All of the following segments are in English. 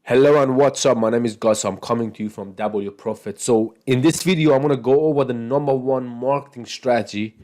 Hello and what's up? My name is Gus. I'm coming to you from W Profit. So in this video, I'm going to go over the number one marketing strategy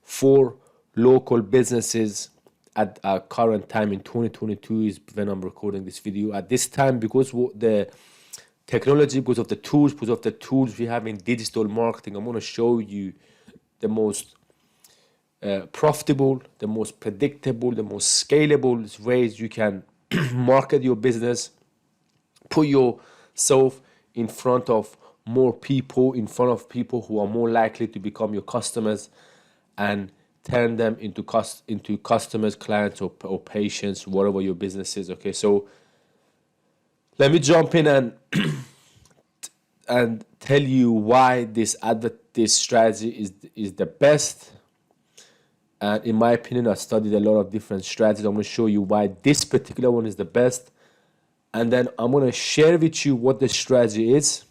for local businesses at our current time in 2022 is when I'm recording this video. At this time, because the technology, because of the tools we have in digital marketing, I'm going to show you the most profitable, the most predictable, the most scalable ways you can market your business, put yourself in front of more people, in front of people who are more likely to become your customers, and turn them into customers, clients, or patients, whatever your business is. Okay, so let me jump in and and tell you why this strategy is the best. And in my opinion, I studied a lot of different strategies. I'm going to show you why this particular one is the best. And then I'm going to share with you what the strategy is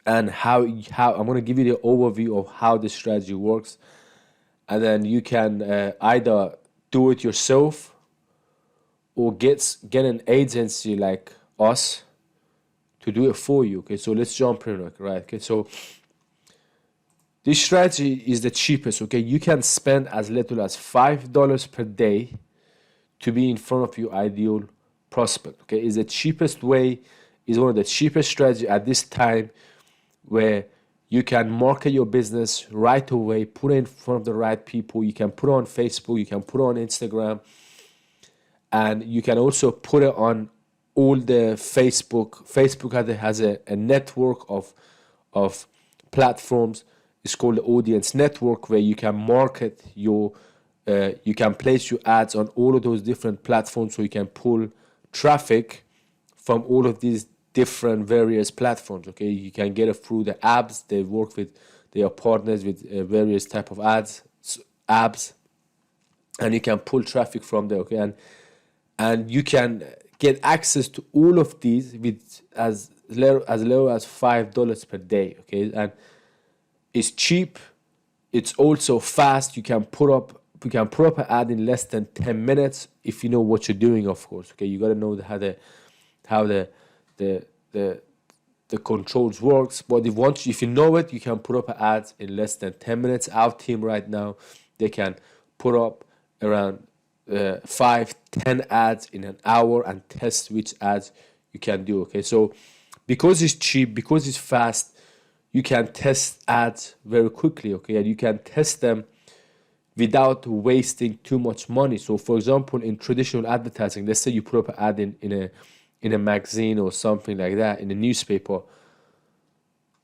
and how I'm going to give you the overview of how the strategy works. And then you can either do it yourself or get an agency like us to do it for you. Okay, so let's jump in, right? Okay, so this strategy is the cheapest. Okay, you can spend as little as $5 per day to be in front of your ideal prospect. Okay, is the cheapest way, is one of the cheapest strategy at this time, where you can market your business right away, put it in front of the right people. You can put it on Facebook, you can put it on Instagram, and you can also put it on all the Facebook has a network of platforms. It's called the audience network, where you can market your you can place your ads on all of those different platforms, so you can pull traffic from all of these different various platforms. Okay, you can get it through the apps. They work with, they are partners with various type of apps, and you can pull traffic from there. Okay, and you can get access to all of these with as low as $5 per day. Okay, and it's cheap. It's also fast. You can put up an ad in less than 10 minutes if you know what you're doing, of course. Okay, you got to know how the controls works. But if you know it, you can put up an ad in less than 10 minutes. Our team right now, they can put up around 5-10 ads in an hour and test which ads you can do. Okay, so because it's cheap, because it's fast, you can test ads very quickly. Okay, and you can test them without wasting too much money. So for example, in traditional advertising, let's say you put up an ad in a magazine or something like that, in a newspaper,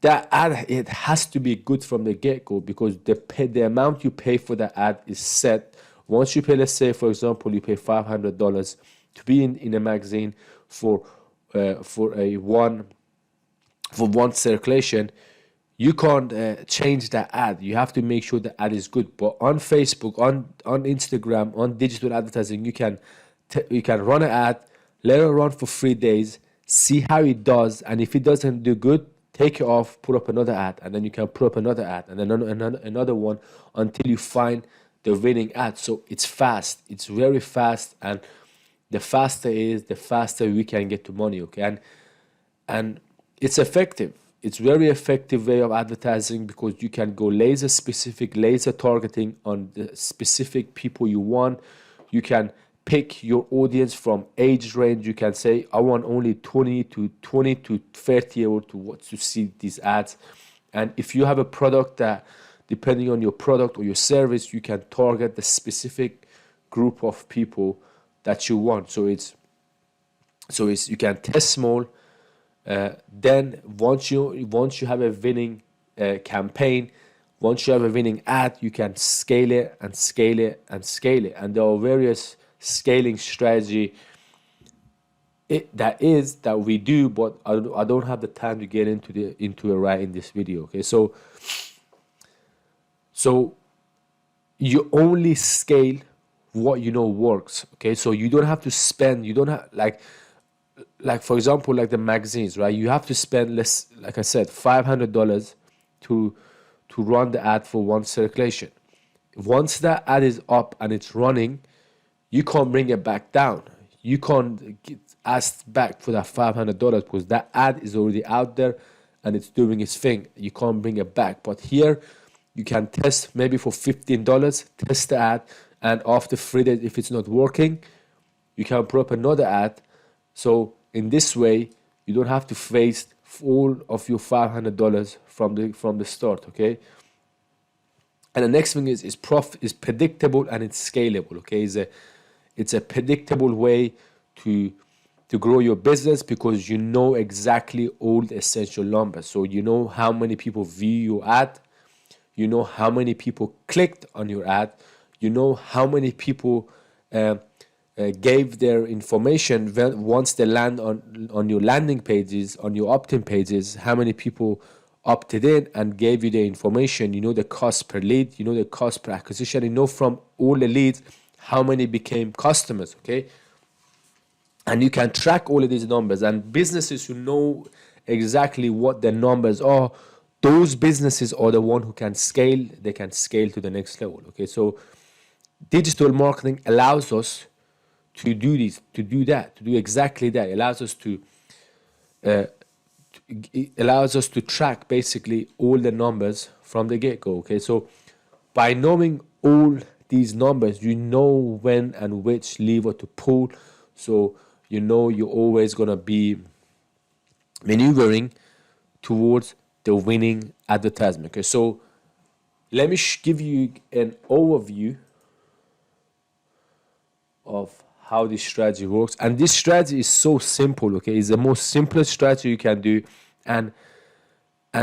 that ad, it has to be good from the get-go, because the amount you pay for the ad is set. Once you pay, let's say for example, you pay $500 to be in a magazine for one circulation, you can't change that ad. You have to make sure the ad is good. But on Facebook, on Instagram, on digital advertising, you can run an ad, let it run for 3 days, see how it does, and if it doesn't do good, take it off, put up another ad, and then you can put up another ad, and then another one, until you find the winning ad. So it's fast. It's very fast, and the faster it is, the faster we can get to money. Okay, and it's effective. It's very effective way of advertising, because you can go laser specific, laser targeting on the specific people you want. You can pick your audience from age range. You can say, I want only 20 to 30-year-old to see these ads. And if you have a product that, depending on your product or your service, you can target the specific group of people that you want. So you can test small. Then once you have a winning campaign, once you have a winning ad, you can scale it and scale it and scale it. And there are various scaling strategy that we do, but I don't have the time to get into it right in this video. Okay, so you only scale what you know works. Okay, so you don't have to spend. You don't have like for example, like the magazines, right? You have to spend less, like I said, $500 to run the ad for one circulation. Once that ad is up and it's running, you can't bring it back down. You can't ask back for that $500 because that ad is already out there and it's doing its thing. You can't bring it back. But here you can test maybe for $15, test the ad, and after 3 days, if it's not working, you can put up another ad. So in this way, you don't have to face all of your $500 from the start, okay? And the next thing is predictable and it's scalable, okay? It's a predictable way to grow your business because you know exactly all the essential numbers. So you know how many people view your ad, you know how many people clicked on your ad, you know how many people gave their information once they land on your landing pages, on your opt-in pages, how many people opted in and gave you the information. You know the cost per lead, you know the cost per acquisition, you know from all the leads how many became customers, okay? And you can track all of these numbers, and businesses who know exactly what the numbers are, those businesses are the one who can scale. They can scale to the next level, okay? So digital marketing allows us to do this, to do that, to do exactly that. It allows us to track basically all the numbers from the get-go, okay? So by knowing all these numbers, you know when and which lever to pull. So you know you're always going to be maneuvering towards the winning advertisement, okay? So let me give you an overview of how this strategy works. And this strategy is so simple, okay? It's the most simplest strategy you can do. And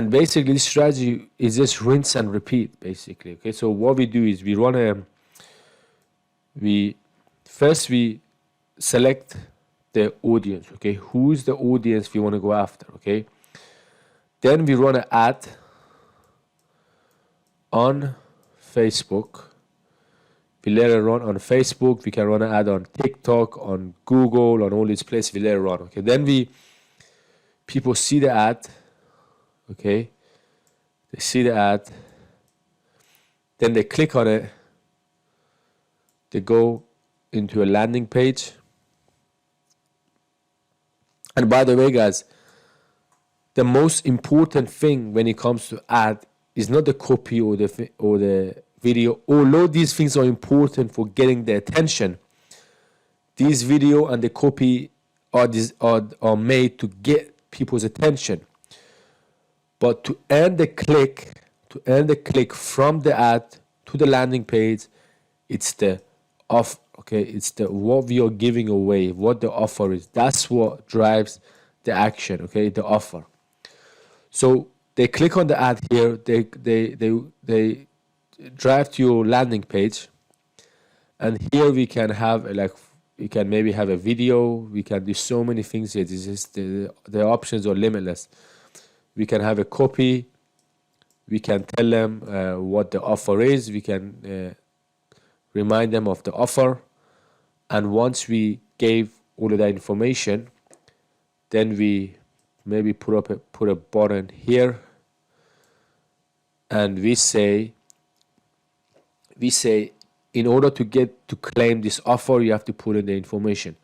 basically this strategy is just rinse and repeat, basically, okay? So what we do is we first select the audience, okay? Who's the audience we want to go after, okay? Then we run an ad on Facebook. We let it run on Facebook. We can run an ad on TikTok, on Google, on all these places. We let it run, okay? Then people see the ad, okay? They see the ad. Then they click on it. They go into a landing page. And by the way, guys, the most important thing when it comes to ad is not the copy or the video. Although these things are important for getting the attention, these video and the copy are made to get people's attention. But to earn the click from the ad to the landing page, it's the offer, okay? It's what we are giving away, what the offer is. That's what drives the action, okay? The offer. So they click on the ad here. They drive to your landing page, and here we can have we can maybe have a video. We can do so many things here. This is the options are limitless. We can have a copy. We can tell them what the offer is. We can remind them of the offer, and once we gave all of that information, then we maybe put a button here, and we say in order to claim this offer, you have to put in the information.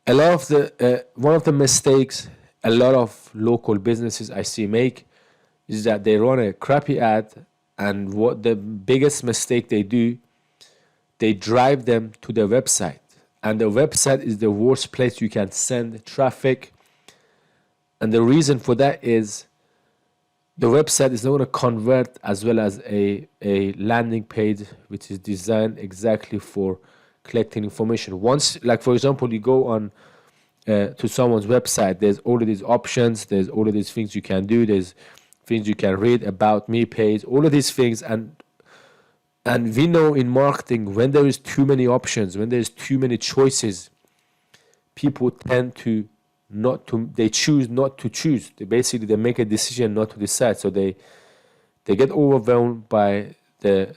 A lot of one of the mistakes a lot of local businesses I see make is that they run a crappy ad, and what the biggest mistake they do, they drive them to the website, and the website is the worst place you can send traffic. And the reason for that is the website is not going to convert as well as a landing page which is designed exactly for collecting information. Once, like for example, you go on to someone's website, there's all of these options, there's all of these things you can do, there's things you can read, about me page, all of these things. And we know in marketing, when there is too many options, when there's too many choices, people tend to they choose not to choose. They make a decision not to decide. So they get overwhelmed by the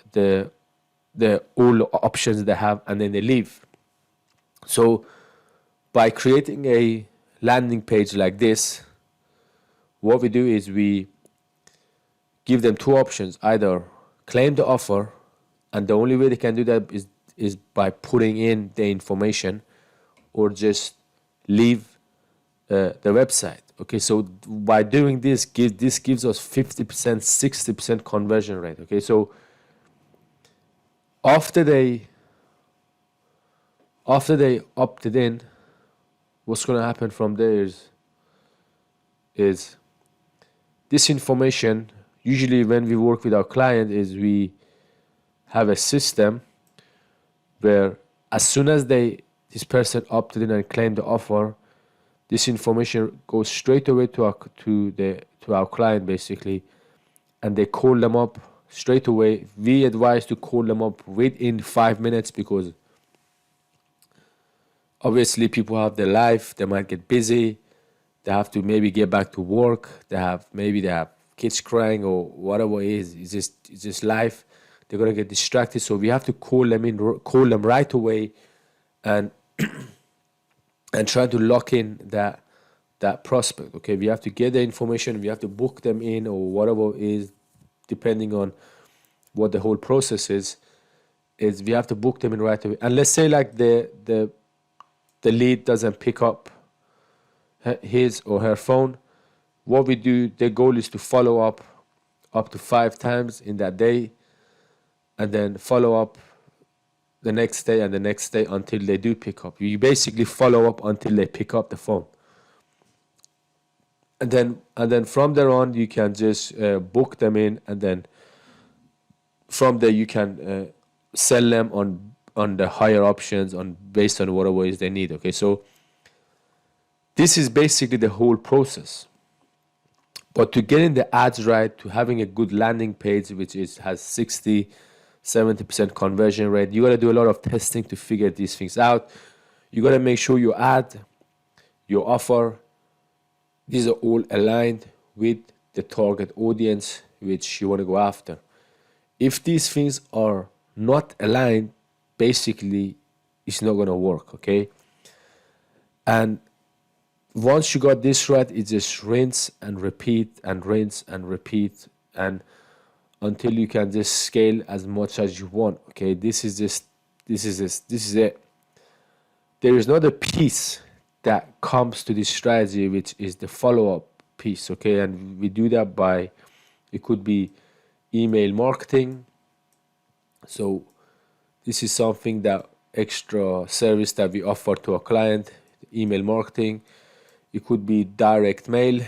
all the options they have, and then they leave. So by creating a landing page like this, what we do is we give them two options: either claim the offer, and the only way they can do that is by putting in the information, or just leave the website. Okay, so by doing this, this gives us 50%, 60% conversion rate. Okay, so after they opted in, what's going to happen from there is this information. Usually, when we work with our client, is we have a system where as soon as this person opted in and claimed the offer, this information goes straight away to our client basically, and they call them up straight away. We advise to call them up within 5 minutes because obviously people have their life, they might get busy, they have to maybe get back to work, they have kids crying or whatever it is. It's just life. They're gonna get distracted, so we have to call them right away, and and try to lock in that prospect. Okay, we have to get the information, we have to book them in or whatever it is, depending on what the whole process is we have to book them in right away. And let's say like the lead doesn't pick up his or her phone, what we do, the goal is to follow up to 5 times in that day, and then follow up the next day and the next day until they do pick up. You basically follow up until they pick up the phone. And then from there on, you can just book them in, and then from there you can sell them on the higher options based on whatever it is they need. Okay, so this is basically the whole process. But to getting the ads right, to having a good landing page which has 60-70% conversion rate, you got to do a lot of testing to figure these things out. You got to make sure your ad, your offer, these are all aligned with the target audience which you want to go after. If these things are not aligned, basically it's not going to work. Okay, and once you got this right, it's just rinse and repeat and rinse and repeat, and until you can just scale as much as you want. Okay, this is it. There is not a piece that comes to this strategy, which is the follow-up piece. Okay, and we do that by, it could be email marketing. So this is something that extra service that we offer to a client, email marketing. It could be direct mail.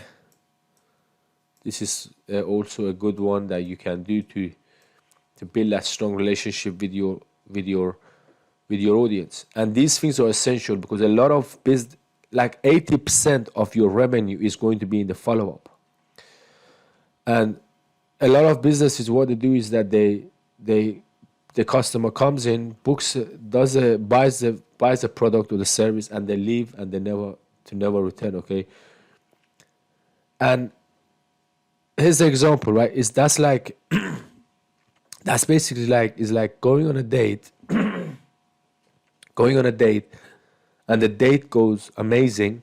This is also a good one that you can do to build a strong relationship with your audience. And these things are essential because a lot of like 80% of your revenue is going to be in the follow-up. And a lot of businesses, what they do is that the customer comes in, books, buys the product or the service, and they leave and they never return. Okay, and here's the example, right? That's basically like going on a date, and the date goes amazing,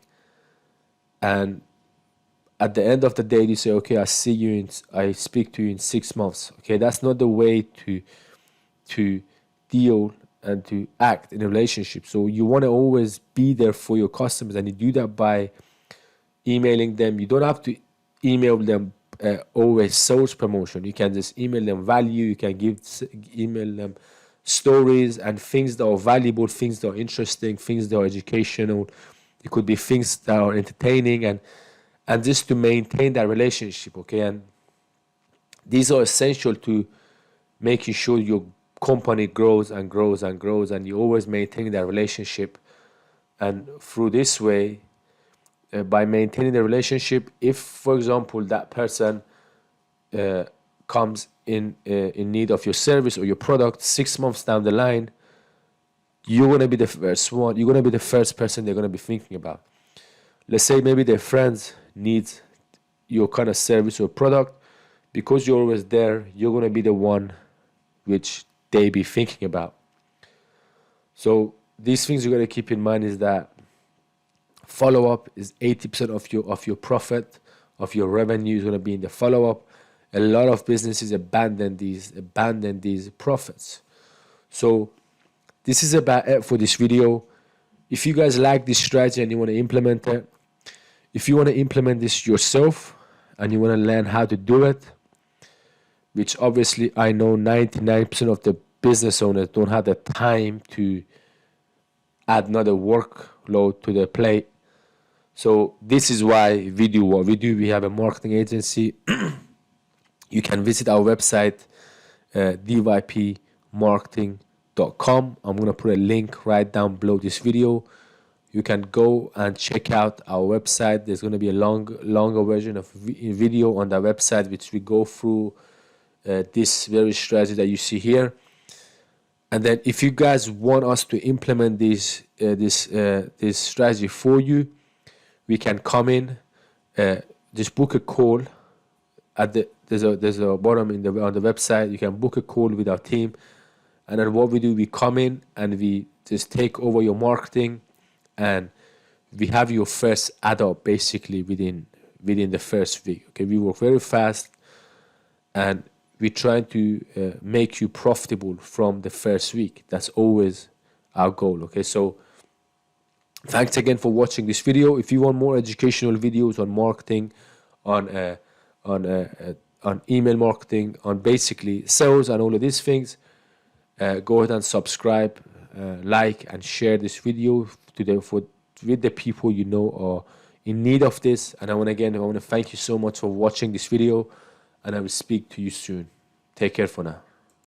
and at the end of the day you say, okay, I speak to you in 6 months. Okay, that's not the way to deal and to act in a relationship. So you want to always be there for your customers, and you do that by emailing them. You don't have to email them always sales promotion. You can just email them value. You can email them stories and things that are valuable, things that are interesting, things that are educational. It could be things that are entertaining, and just to maintain that relationship. Okay, and these are essential to making sure your company grows and grows and grows, and you always maintain that relationship. And through this way, by maintaining the relationship, if for example that person comes in need of your service or your product 6 months down the line, you're going to be the first one. You're going to be the first person they're going to be thinking about. Let's say maybe their friends need your kind of service or product. Because you're always there, you're going to be the one which they be thinking about. So these things you got to keep in mind is that follow-up is 80% of your profit, of your revenue is going to be in the follow-up. A lot of businesses abandon these profits. So this is about it for this video. If you guys like this strategy and you want to implement it, if you want to implement this yourself and you want to learn how to do it, which obviously I know 99% of the business owners don't have the time to add another workload to their plate. So this is why we do what we do. We have a marketing agency. You can visit our website, dypmarketing.com. I'm going to put a link right down below this video. You can go and check out our website. There's going to be a longer version of video on the website, which we go through this very strategy that you see here. And then if you guys want us to implement this strategy for you, we can come in, just book a call at there's a bottom on the website. You can book a call with our team, and then what we do, we come in and we just take over your marketing, and we have your first add up basically within the first week. Okay, we work very fast, and we're trying to make you profitable from the first week. That's always our goal. Okay, so thanks again for watching this video. If you want more educational videos on marketing, on email marketing, on basically sales and all of these things, go ahead and subscribe, like and share this video with the people you know are in need of this. And I want to thank you so much for watching this video, and I will speak to you soon. Take care for now.